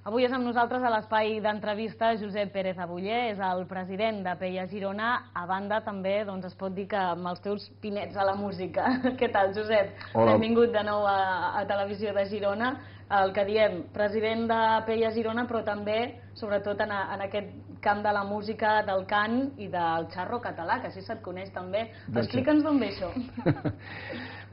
Avui és amb nosaltres a l'espai d'entrevista Josep Pérez Abuller, és el president de Peia Girona, a banda també es pot dir que amb els teus pinets a la música. Què tal, Josep? Hola. Benvingut de nou a Televisió de Girona. El que diem, president de Peia Girona, però també, sobretot en aquest camp de la música, del cant i del xarro català, que així se't coneix també. Explica'ns d'on ve això.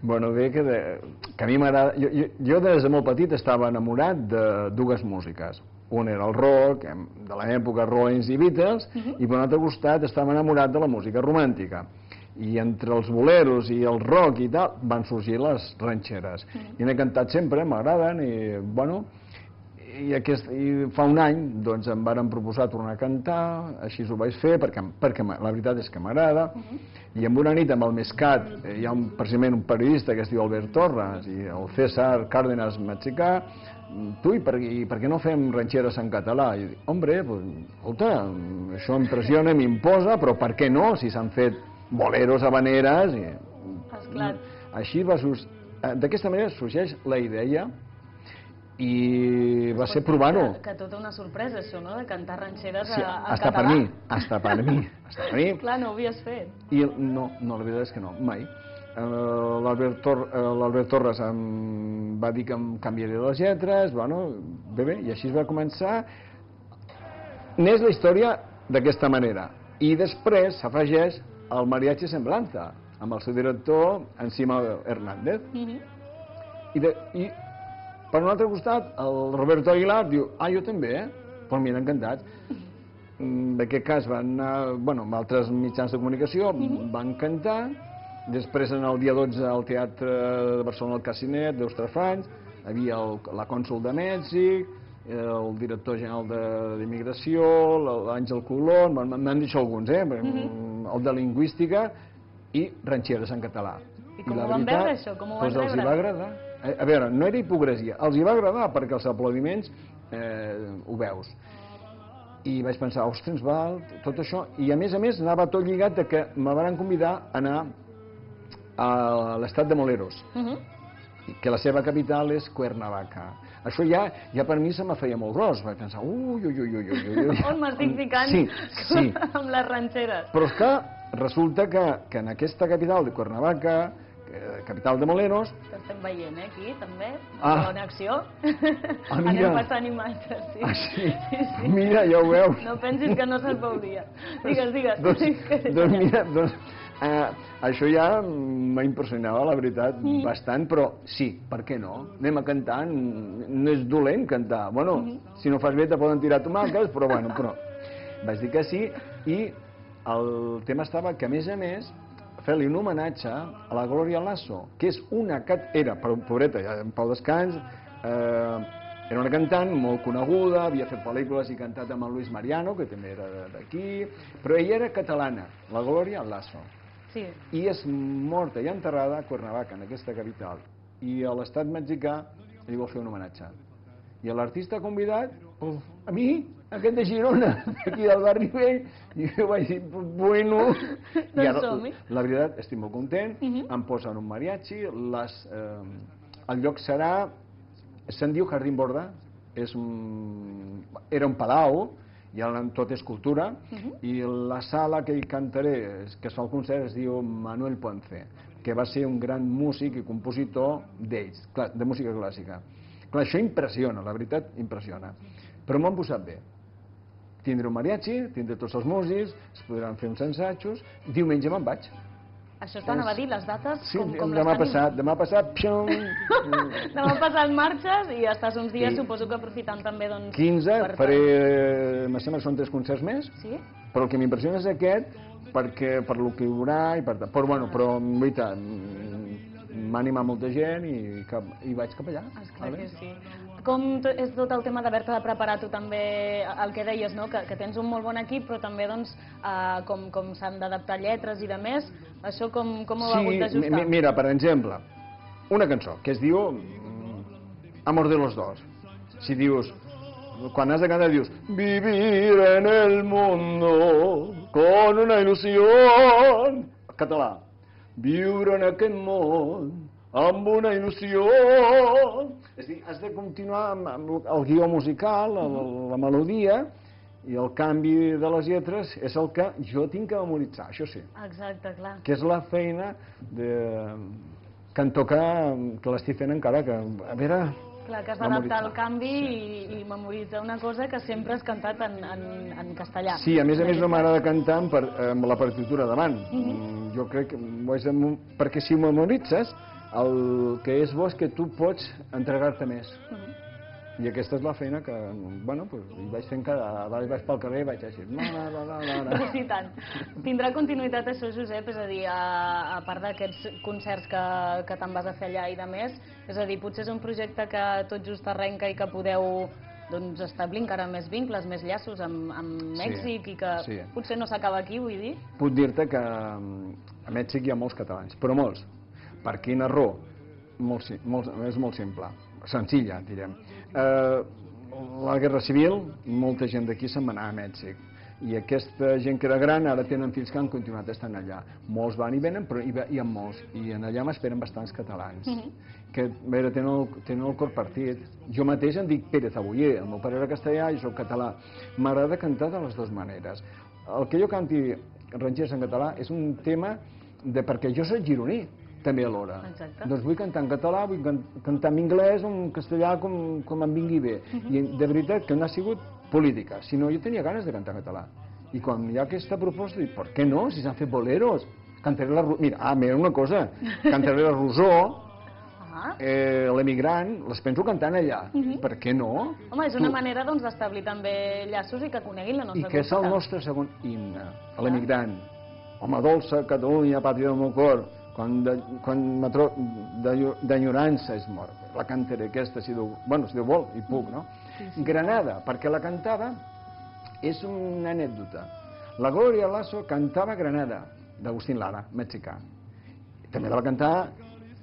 Bueno, bé, que a mi m'agrada... Jo des de molt petit estava enamorat de dues músiques. Un era el rock, de l'època Rollins i Beatles, i per un altre costat estava enamorat de la música romàntica. I entre els boleros i el rock i tal van sorgir les ranxeres. I n'he cantat sempre, m'agraden, i bueno... I fa un any doncs, em varen proposar tornar a cantar, així ho vaig fer, perquè la veritat és que m'agrada, i en una nit amb el Mescat hi ha precisament un periodista que es diu Albert Torres i el César Cárdenas mexicà, tu, i per què no fem ranxeres en català? I dic, hombre, escolta, això impressiona, m'imposa, però per què no, si s'han fet boleros, habaneres... Així d'aquesta manera sorgeix la idea i va ser provar-ho. Que tota una sorpresa, això, no?, de cantar ranxeres en català. Hasta per mi. Clar, no ho havies fet. I no, la veritat és que no, mai. L'Albert Torres em va dir que em canviaria les lletres, bueno, bé, i així es va començar. N'és la història d'aquesta manera. I després s'afegeix el Mariachi Semblanza, amb el seu director, Encima Hernández. I per un altre costat, el Roberto Aguilar diu, jo també, però m'hi han encantat. En aquest cas van anar, amb altres mitjans de comunicació, van cantar, després en el dia 12 al Teatre de Barcelona al Casinet, d'Eustrafans, hi havia la cònsol de Mèxic, el director general d'Immigració, l'Àngel Colón, m'han dit alguns, el de Lingüística, i ranxeres en català. I com ho van veure, això? Com ho van rebre? Els hi va agradar. A veure, no era hipocresia, els hi va agradar perquè els aplaudiments ho veus. I vaig pensar, ostres, val, tot això. I a més anava tot lligat que me van convidar a anar a l'estat de Moleros, que la seva capital és Cuernavaca. Això ja per mi se me feia molt gros, vaig pensar, ui. On m'estic ficant amb les ranxeres? Però és que resulta que en aquesta capital de Cuernavaca, capital de Moleros... T'estem veient, aquí, també, bona acció. Anem passant imatges, sí. Mira, ja ho veus. No pensis que no se't veuria. Digues. Doncs mira, això ja m'impressionava, la veritat, bastant, però sí, per què no? Anem a cantar, no és dolent cantar. Bueno, si no fas bé te poden tirar tomàquets, però bueno, vaig dir que sí, i el tema estava que, a més, fer-li un homenatge a la Gloria Lasso, que és era, pobreta, ja en pau descans, era una cantant molt coneguda, havia fet pel·lícules i cantat amb el Luis Mariano, que també era d'aquí, però ella era catalana, la Gloria Lasso. Sí. I és morta i enterrada a Cuernavaca, en aquesta capital. I a l'estat mexicà li vol fer un homenatge. I l'artista convidat, a mi, aquest de Girona, aquí del barri vell, i jo vaig dir, bueno... I ara, la veritat, estic molt content, em posen un mariachi, el lloc serà, se'n diu Jardín Borda, era un palau, i tot és cultura, i la sala que hi cantaré, que es fa el concert, es diu Manuel Ponce, que va ser un gran músic i compositor d'ells, de música clàssica. Clar, això impressiona, la veritat, impressiona. Però m'ho han posat bé. Tindré un mariachi, tindré tots els músics, es podran fer uns ensajos, diumenge me'n vaig. Això t'anava a dir, les dates, com les tenim? Demà passat, piong! Demà passat marxes i estàs uns dies, suposo que aprofitant també, doncs... 15, faré, me sembla que són 3 concerts més, però el que m'impressiona és aquest, perquè per lo que hi haurà, però bueno, m'ha animat molta gent i vaig cap allà. Esclar que sí. Com és tot el tema d'haver-te de preparar tu també, el que deies, que tens un molt bon equip, però també com s'han d'adaptar lletres i de més, això com ho heu hagut d'ajustar? Sí, mira, per exemple, una cançó que es diu Amor de los dos. Si dius, quan has de cantar dius vivir en el mundo con una ilusión, català, viure en aquest món amb una il·lusió. És a dir, has de continuar amb el guió musical, la melodia, i el canvi de les lletres és el que jo tinc que memoritzar, això sí. Exacte, clar. Que és la feina que em toca, que l'estic fent encara, que a veure... Clar, que has d'adaptar el canvi i memoritzar una cosa que sempre has cantat en castellà. Sí, a més no m'agrada cantar amb la partitura davant. Jo crec que perquè si ho memoritzes, el que és bo és que tu pots entregar-te més. I aquesta és la feina que, bueno, hi vaig fent cada vegada, vaig pel carrer i vaig així. Sí, tant. Tindrà continuïtat això, Josep? És a dir, a part d'aquests concerts que te'n vas a fer allà i de més, és a dir, potser és un projecte que tot just arrenca i que podeu establir encara més vincles, més llaços amb Mèxic i que potser no s'acaba aquí, vull dir? Puc dir-te que a Mèxic hi ha molts catalans, però molts. Per quina raó? És molt simple, senzilla, direm. La Guerra Civil, molta gent d'aquí se'n va anar a Mèxic. I aquesta gent que era gran ara tenen fills que han continuat estant allà. Molts van i venen, però hi ha molts. I allà m'esperen bastants catalans. Que, a veure, tenen el cor partit. Jo mateix em dic Pérez Abuller, el meu pare era castellà i soc català. M'agrada cantar de les dues maneres. El que jo canti ranxers en català és un tema perquè jo soc gironí, també alhora. Doncs vull cantar en català, vull cantar en anglès o en castellà com em vingui bé. I de veritat que no ha sigut política, sinó jo tenia ganes de cantar en català. I quan hi ha aquesta proposta, dic, per què no? Si s'han fet boleros. Cantaré la... Mira, mira una cosa, cantaré la Rosó, l'Emigrant, les penso cantant allà. Per què no? Home, és una manera d'establir també llaços i que coneguin la nostra cultura. I que és el nostre segon himne, l'Emigrant. Home dolça, Catalunya, pàtria del meu cor, quan d'enyorança és mort. La cantaré aquesta, si Déu vol, i puc, no? Granada, perquè la cantava, és una anècdota. La Gloria Lasso cantava Granada, d'Agustín Lara, mexicà. També la va cantar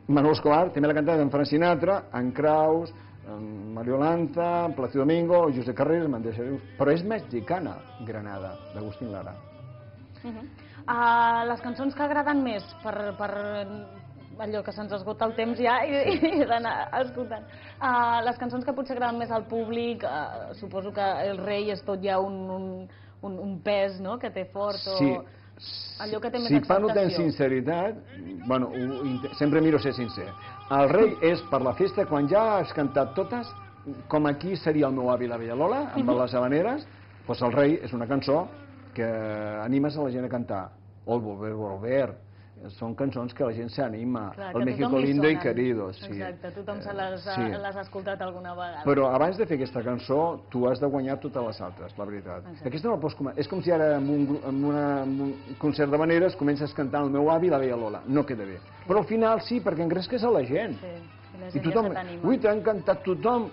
Manolo Escobar, també la cantava en Frank Sinatra, en Kraus, en Mario Lanza, en Plácido Domingo, José Carreras, però és mexicana, Granada, d'Agustín Lara. Les cançons que agraden més per allò que se'ns esgota el temps ja i d'anar escoltant. Les cançons que potser agraden més al públic, suposo que El Rei és tot ja un pes que té fort o allò que té més acceptació. Si parlo de sinceritat, bueno, sempre miro ser sincer. El Rei és per la festa, quan ja has cantat totes, com aquí seria el meu avi la Bella Lola, amb les habaneres, doncs El Rei és una cançó que animes a la gent a cantar. O el Volver, Volver. Són cançons que la gent s'anima. El México lindo y querido. Exacte, tothom se les ha escoltat alguna vegada. Però abans de fer aquesta cançó, tu has de guanyar totes les altres, la veritat. Aquesta no la pots començar. És com si ara en un concert d'habaneres comences cantant El meu avi i la Bella Lola. No queda bé. Però al final sí, perquè engresques a la gent. I tothom, ui, t'han cantat tothom.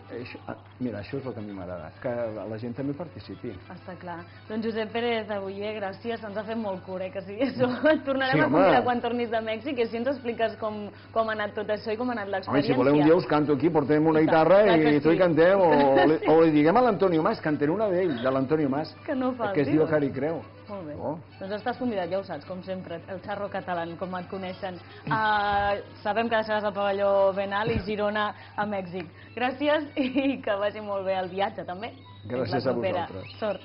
Mira, això és el que a mi m'agrada, que la gent també participi. Està clar. Doncs Josep Pérez Abuller, gràcies, ens ha fet molt cura, que sí, això. Et tornarem a convidar quan tornis de Mèxic i així ens expliques com ha anat tot això i com ha anat l'experiència. Si voleu un dia us canto aquí, portem una guitarra i tu hi cantem, o li diguem a l'Antonio Mas, cantaré una d'ell, de l'Antonio Mas, que es diu Cari Creu. Molt bé. Doncs estàs convidat, ja ho saps, com sempre, el Charro català, com et coneixen. Sabem que deixaràs el pavelló ben alt i Girona a Mèxic. Gràcies i que vagi molt bé el viatge, també. Gràcies a vosaltres. Sort.